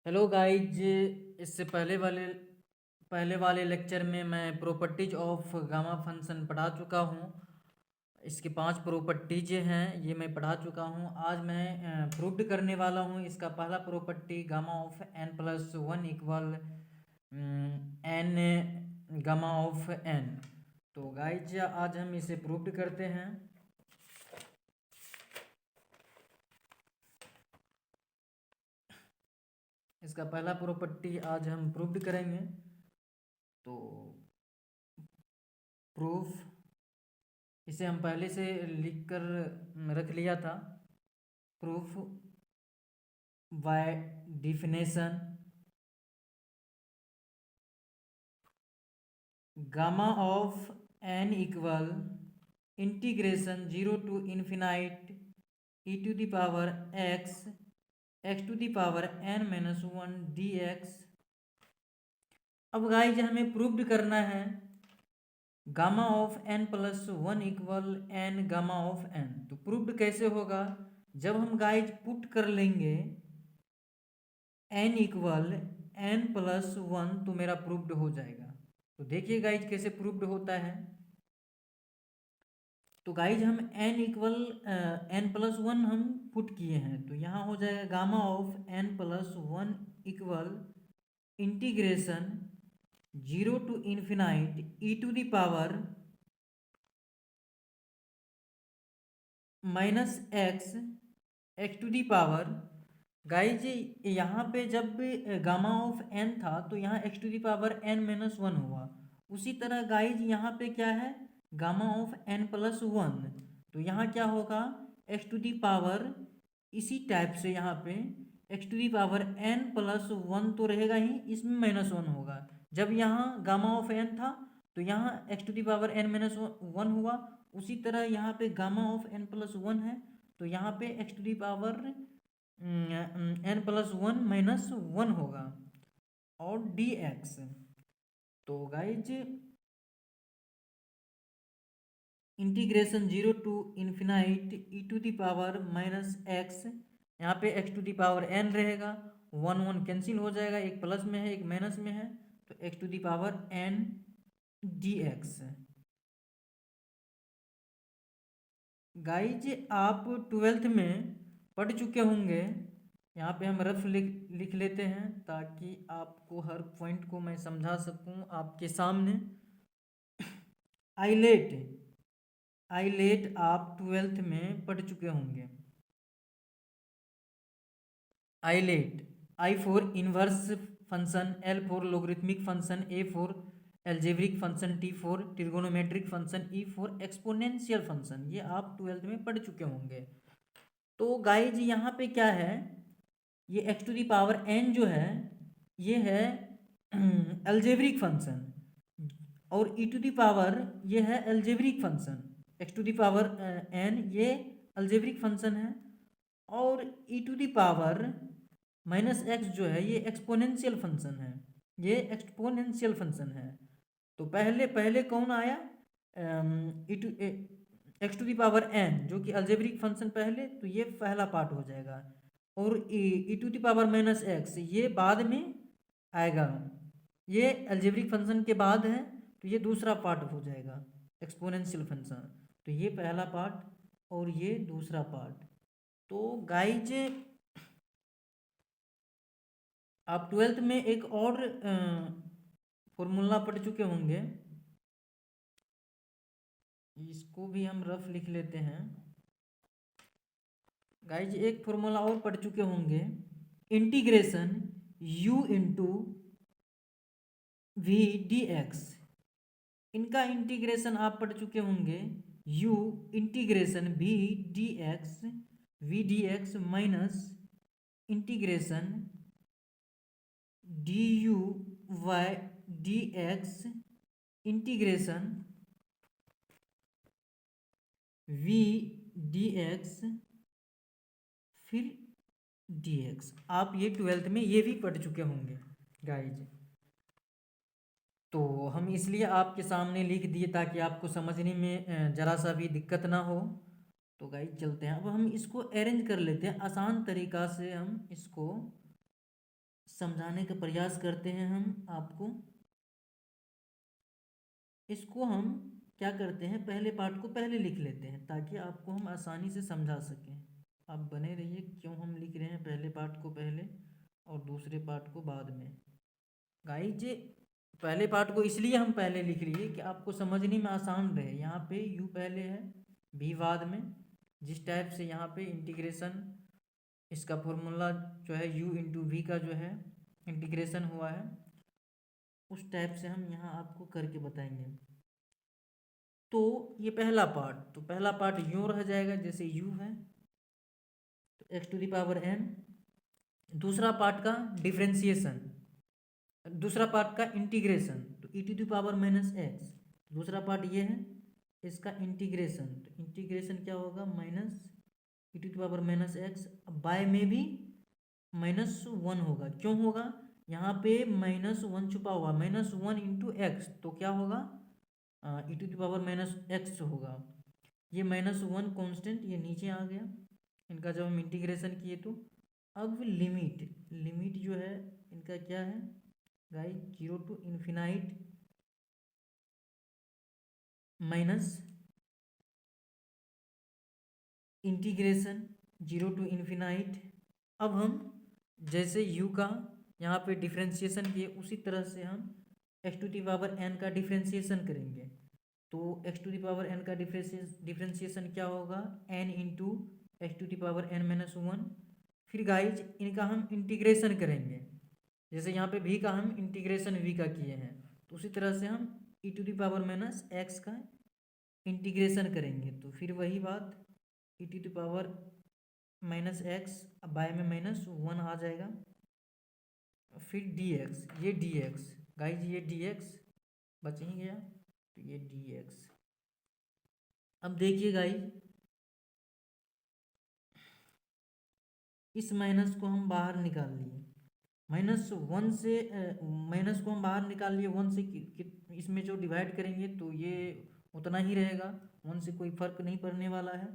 Hello guys. इससे पहले वाले लेक्चर में मैं प्रॉपर्टीज ऑफ गामा फंक्शन पढ़ा चुका हूँ। इसके 5 प्रॉपर्टीज हैं, ये मैं पढ़ा चुका हूँ। आज मैं प्रूव्ड करने वाला हूँ इसका पहला property, gamma of n plus 1 equal n gamma of n। तो गाइज आज हम इसे प्रूव्ड करते हैं। इसका पहला प्रॉपर्टी आज हम प्रूव्ड करेंगे। तो प्रूफ इसे हम पहले से लिख कर रख लिया था। Proof by definition gamma of n equal integration 0 to infinite e to the power x to the power n minus 1 dx। अब गाइज हमें प्रूव्ड करना है gamma of n plus 1 equal n gamma of n। तो proved कैसे होगा? जब हम guys put कर लेंगे n इक्वल n प्लस 1 तो मेरा प्रूव्ड हो जाएगा। तो देखिए गाइज कैसे प्रूव्ड होता है। तो गाइज हम n इक्वल n प्लस 1 हम पुट किए हैं, तो यहाँ हो जाएगा gamma of n plus 1 equal integration 0 to infinite e to the power minus x to the power. Guys यहाँ पे जब गामा ऑफ n था तो यहाँ x to the power n minus 1 हुआ। उसी तरह गाइज यहाँ पे क्या है, गामा ऑफ n प्लस 1, तो यहाँ क्या होगा x टू दी पावर, इसी टाइप से यहाँ पे x to the power n plus 1 तो रहेगा ही, इसमें माइनस 1 होगा। जब यहाँ गामा ऑफ n था तो यहाँ x to the power n minus 1 हुआ। उसी तरह यहाँ पे गामा ऑफ n प्लस 1 है तो यहाँ पे x to the power n plus 1 minus 1 होगा और dx। तो guys integration 0 to infinite e to the power minus x, यहाँ पे x to the power n रहेगा, 1 कैंसिल हो जाएगा, एक प्लस में है एक माइनस में है, तो x to the power n dx। Guys आप 12th में पढ़ चुके होंगे, यहाँ पे हम रफ लिख लेते हैं ताकि आपको हर पॉइंट को मैं समझा सकूं आपके सामने। आइलेट आप 12th में पढ़ चुके होंगे। ILATE, I for inverse function, L for logarithmic function, A for algebraic function, T for trigonometric function, E for exponential function, ये आप 12th में पढ़ चुके होंगे। तो गाइज यहाँ पे क्या है, ये x to the power n जो है ये है एल्जेब्रिक फंक्शन, और e टू दी पावर ये है algebraic function. x to the power n ये एल्जेब्रिक फंक्शन है, और e to the power minus x जो है ये एक्सपोनेंशियल फंक्शन है, ये एक्सपोनेंशियल फंक्शन है। तो पहले पहले कौन आया, x to the power n जो कि अल्जेब्रिक फंक्शन पहले, तो ये पहला पार्ट हो जाएगा, और e to the power minus x ये बाद में आएगा, ये अल्जेब्रिक फंक्शन के बाद है, तो ये दूसरा पार्ट हो जाएगा एक्सपोनेंशियल फंक्शन। तो ये पहला पार्ट और ये दूसरा पार्ट। तो गाइज आप 12th में एक और फॉर्मूला पढ़ चुके होंगे, इसको भी हम रफ लिख लेते हैं। गाइज एक फॉर्मूला और पढ़ चुके होंगे, integration u into v d x. इनका इंटीग्रेशन आप पढ़ चुके होंगे, u integration v d x minus integration d u y d x integration v d x फिर dx। आप ये 12th में ये भी पढ़ चुके होंगे गाइज। तो हम इसलिए आपके सामने लिख दिए ताकि आपको समझने में ज़रा सा भी दिक्कत ना हो। तो गाइज चलते हैं, अब हम इसको अरेंज कर लेते हैं, आसान तरीका से हम इसको समझाने का प्रयास करते हैं हम आपको। इसको हम क्या करते हैं, पहले पार्ट को पहले लिख लेते हैं ताकि आपको हम आसानी से समझा सकें। आप बने रहिए, क्यों हम लिख रहे हैं पहले पार्ट को पहले और दूसरे पार्ट को बाद में। गाइज पहले पार्ट को इसलिए हम पहले लिख लिए कि आपको समझने में आसान रहे। यहाँ पे u पहले है, v बाद में। जिस टाइप से यहाँ पे इंटीग्रेशन, इसका फॉर्मूला जो है u इंटू वी का जो है इंटीग्रेशन हुआ है, उस टाइप से हम यहाँ आपको करके बताएंगे। तो ये पहला पार्ट, तो पहला पार्ट यूँ रह जाएगा जैसे u है, तो x to the power n। दूसरा पार्ट का डिफ्रेंसिएशन, दूसरा पार्ट का इंटीग्रेशन, तो e to the power minus x. दूसरा पार्ट ये है इसका इंटीग्रेशन, तो इंटीग्रेशन क्या होगा, minus e to the power minus x. By में भी -1 होगा, क्यों होगा, यहाँ पे -1 छुपा हुआ, -1 इंटू एक्स, तो क्या होगा, e to the power minus x होगा। ये -1 कॉन्स्टेंट ये नीचे आ गया इनका जब हम इंटीग्रेशन किए तो। अब लिमिट जो है इनका क्या है guys, 0 to infinite minus integration 0 to infinite. अब हम जैसे u का यहाँ पे डिफ्रेंशिएशन किए उसी तरह से हम x to the power n का डिफ्रेंशिएशन करेंगे। तो x to the power n का डिफ्रेंशिएशन क्या होगा, n into x to the power n minus 1। फिर गाइज इनका हम इंटीग्रेशन करेंगे, जैसे यहाँ पे v का हम इंटीग्रेशन v का किए हैं, तो उसी तरह से हम e to the power minus x का इंटीग्रेशन करेंगे। तो फिर वही बात, e to the power minus x, by में -1 आ जाएगा। फिर dx, ये dx गाइज, ये dx बच ही गया, तो ये dx। अब देखिए गाइज, इस माइनस को हम बाहर निकाल लिए, -1 से माइनस को हम बाहर निकाल लिए 1 से, इसमें जो डिवाइड करेंगे तो ये उतना ही रहेगा, 1 से कोई फर्क नहीं पड़ने वाला है।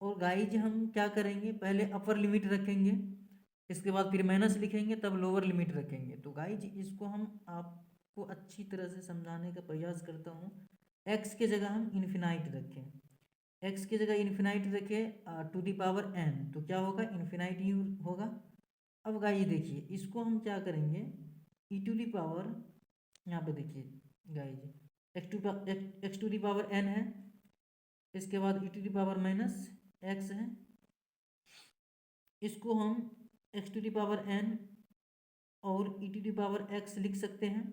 और गाइज हम क्या करेंगे, पहले अपर लिमिट रखेंगे, इसके बाद फिर माइनस लिखेंगे, तब लोअर लिमिट रखेंगे। तो गाइज इसको हम आपको अच्छी तरह से समझाने का प्रयास करता हूँ। x के जगह हम इन्फिनाइट रखें, x की जगह इन्फिनाइट रखें टू दी पावर n, तो क्या होगा, इन्फिनाइट ही होगा। अब गाइज देखिए इसको हम क्या करेंगे, e टू दी पावर, यहाँ पे देखिए guys x to the power n है, इसके बाद e to the power minus x है, इसको हम x to the power n और e to the power x लिख सकते हैं।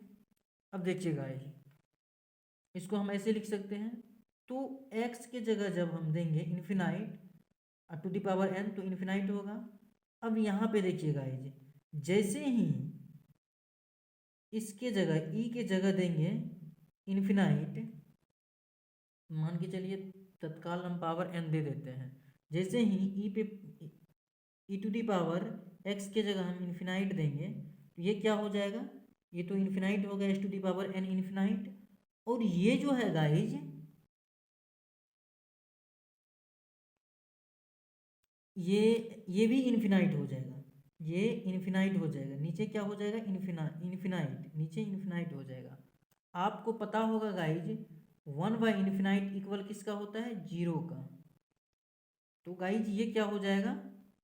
अब देखिए गाइज इसको हम ऐसे लिख सकते हैं, तो x के जगह जब हम देंगे infinite to the power n तो इन्फिनाइट होगा। अब यहाँ पे देखिए गाइज, जैसे ही इसके जगह e के जगह देंगे इन्फिनाइट, मान के चलिए तत्काल हम पावर n दे देते हैं, जैसे ही e to the power x के जगह हम इन्फिनाइट देंगे तो ये क्या हो जाएगा, ये तो इन्फिनाइट हो गया, x to the power n infinite. और ये जो है गाइज, ये भी इन्फिनाइट हो जाएगा, ये इन्फिनाइट हो जाएगा, नीचे क्या हो जाएगा, इन्फिनाइट, नीचे इन्फिनाइट हो जाएगा। आपको पता होगा गाइज 1 बाई इन्फिनाइट इक्वल किसका होता है, 0 का। तो गाइज ये क्या हो जाएगा,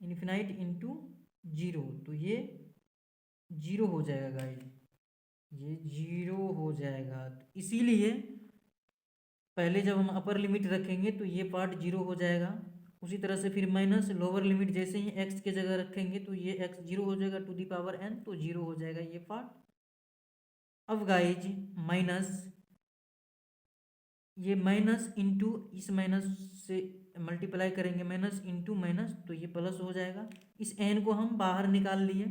इन्फिनाइट इंटू 0, तो ये 0 हो जाएगा गाइज, ये 0 हो जाएगा। तो इसीलिए पहले जब हम अपर लिमिट रखेंगे तो ये पार्ट 0 हो जाएगा, उसी तरह से फिर माइनस लोअर लिमिट जैसे ही x के जगह रखेंगे तो ये x 0 हो जाएगा टू दी पावर n, तो 0 हो जाएगा ये पार्ट। अब गाइज माइनस, ये माइनस इंटू इस माइनस से मल्टीप्लाई करेंगे, माइनस इंटू माइनस, तो ये प्लस हो जाएगा। इस n को हम बाहर निकाल लिए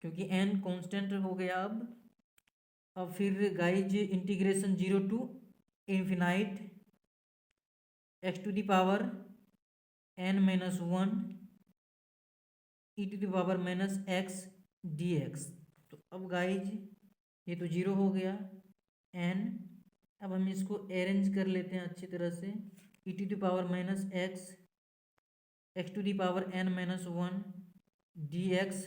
क्योंकि n कांस्टेंट हो गया। अब फिर guys integration 0 to infinite x to the power n minus 1 e to the power minus x d x. तो अब गाइज ये तो 0 हो गया n। अब हम इसको अरेंज कर लेते हैं अच्छी तरह से, e to the power minus x to the power n minus 1 dx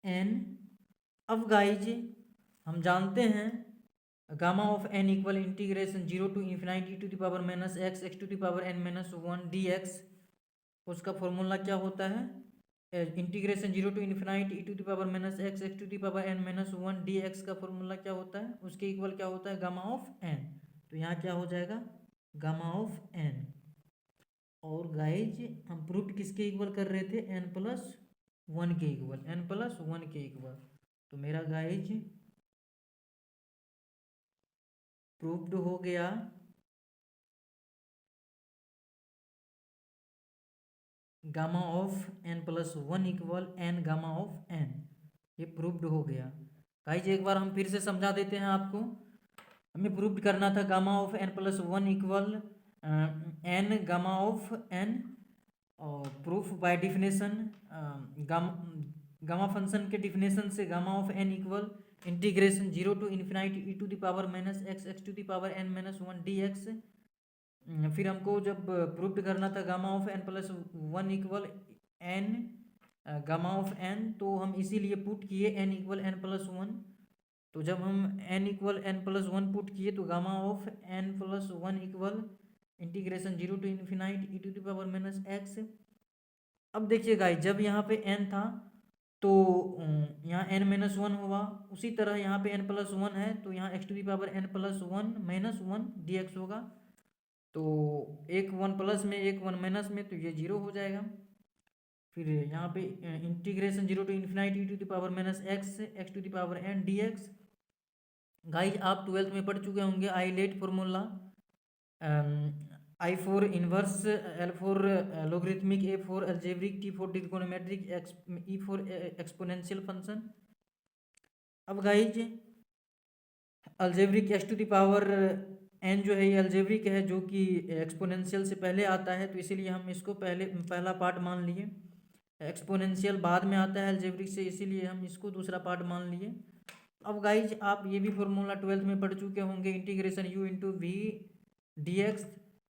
n। अब गाइज हम जानते हैं gamma of n equal integration 0 to infinity to the power minus x x to the power n minus 1 d x. उसका formula क्या होता है? Integration 0 to infinite e to the power minus x x to the power n minus 1 d x का formula क्या होता है? उसके equal क्या होता है? Gamma of n. तो यहाँ क्या हो जाएगा? Gamma of n. और गाइज हम प्रूफ किसके इक्वल कर रहे थे? एन प्लस वन के इक्वल, एन प्लस वन के इक्वल। तो मेरा गाइज प्रूफ्ड हो गया gamma of n plus one equal n gamma of n. ये प्रूफ्ड हो गया। गाइज एक बार हम फिर से समझा देते हैं आपको। हमें प्रूफ करना था gamma of n plus one equal n gamma of n. और proof by definition gamma function के डिफिनेशन से gamma of n equal integration 0 to infinity e to the power minus x x to the power n minus 1 d x. फिर हमको जब proof करना था gamma of n plus one equal n gamma of n, तो हम इसीलिए put किए n equal n plus one. तो जब हम n equal n plus one put किए तो gamma of n plus one equal integration 0 to infinite e to the power minus x. अब देखिए गाइस, जब यहाँ पे n था तो यहाँ n माइनस वन हुआ। उसी तरह यहाँ पे n प्लस वन है तो यहाँ x to the power n plus one minus one d x होगा। तो एक वन प्लस में एक वन माइनस में, तो ये जीरो हो जाएगा। फिर यहाँ पे integration 0 to infinity to the power minus x to the power n d x. Guys आप 12th में पढ़ चुके होंगे ILATE formula, I for inverse, L for logarithmic, A for algebraic, T for trigonometric, E for exponential function. अब guys algebraic x to the power n जो है ये algebraic है, जो कि एक्सपोनेंशियल से पहले आता है, तो इसीलिए हम इसको पहला पार्ट मान लिए। एक्सपोनेंशियल बाद में आता है अलजेब्रिक से, इसीलिए हम इसको दूसरा पार्ट मान लिए। अब गाइज आप ये भी फॉर्मूला 12th में पढ़ चुके होंगे, integration u into v d x.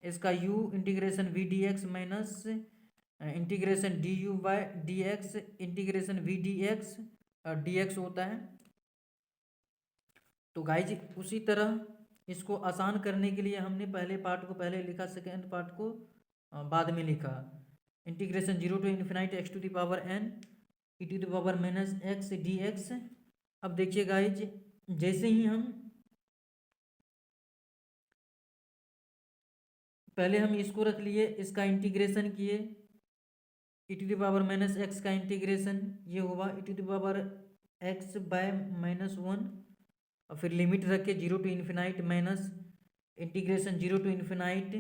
इसका u integration v d x minus integration d u by d x integration v d x d x होता है। तो गाइज उसी तरह इसको आसान करने के लिए हमने पहले पार्ट को पहले लिखा, सेकेंड पार्ट को बाद में लिखा। Integration 0 to infinite x to the power n e to the power minus x d x. अब देखिए गाइज, जैसे ही हम पहले हम इसको रख लिए, इसका इंटीग्रेशन किए, e to the power minus x का इंटीग्रेशन ये हुआ e to the power x by minus one. और फिर लिमिट रख के 0 to infinite minus integration 0 to infinite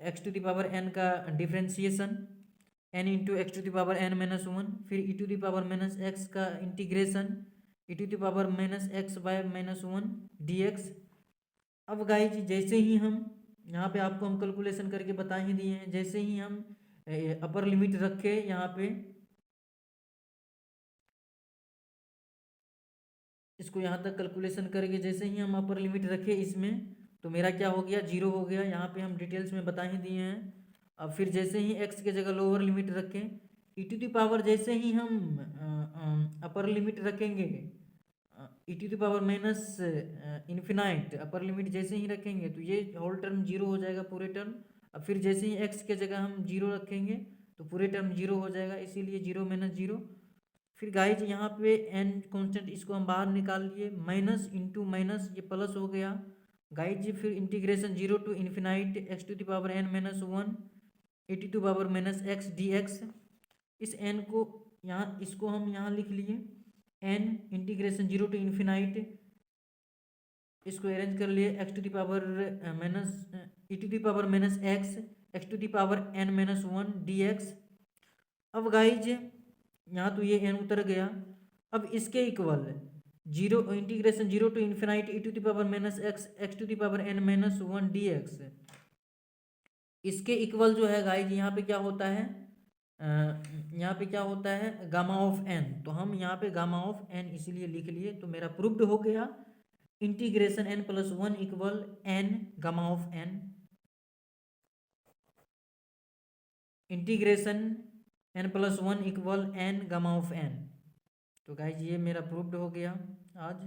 x to the power n का differentiation n into x to the power n minus one. फिर e to the power minus x का integration e to the power minus x by minus one d x. अब guys जैसे ही हम यहाँ पे आपको हम कैलकुलेशन करके बता ही दिए हैं, जैसे ही हम अपर लिमिट रखे यहाँ पे, इसको यहाँ तक कैलकुलेशन करके जैसे ही हम अपर लिमिट रखे इसमें, तो मेरा क्या हो गया? जीरो हो गया। यहाँ पे हम डिटेल्स में बता ही दिए हैं। अब फिर जैसे ही x के जगह लोअर लिमिट रखें, ई टू द पावर जैसे ही हम अपर लिमिट रखेंगे e to the power minus infinite, upper limit जैसे ही रखेंगे तो ये होल टर्म जीरो हो जाएगा, पूरे टर्म। अब फिर जैसे ही x के जगह हम जीरो रखेंगे तो पूरे टर्म जीरो हो जाएगा, इसीलिए जीरो माइनस जीरो। फिर गाइज यहाँ पे n कांस्टेंट, इसको हम बाहर निकाल लिए, माइनस इंटू माइनस ये प्लस हो गया गाइज। फिर integration 0 to infinite x to the power n minus one e to the power minus x d x. इस n को यहाँ, इसको हम यहाँ लिख लिए n इंटीग्रेशन 0 टू इन्फिनाइट, इसको अरेंज कर लिए x to the power minus e to the power minus x x to the power n minus one d x. अब गाइज यहाँ तो ये n उतर गया। अब इसके equal zero integration 0 to infinite e to the power minus x x to the power n minus one d x. इसके equal जो है गाइज यहाँ पे क्या होता है? यहाँ पे क्या होता है? Gamma of n। तो हम यहाँ पे गामा ऑफ n इसीलिए लिख लिए। तो मेरा प्रूव्ड हो गया integration n plus one equal n gamma of n। Integration n+1 equal n gamma of n। तो गाइज ये मेरा प्रूव्ड हो गया आज।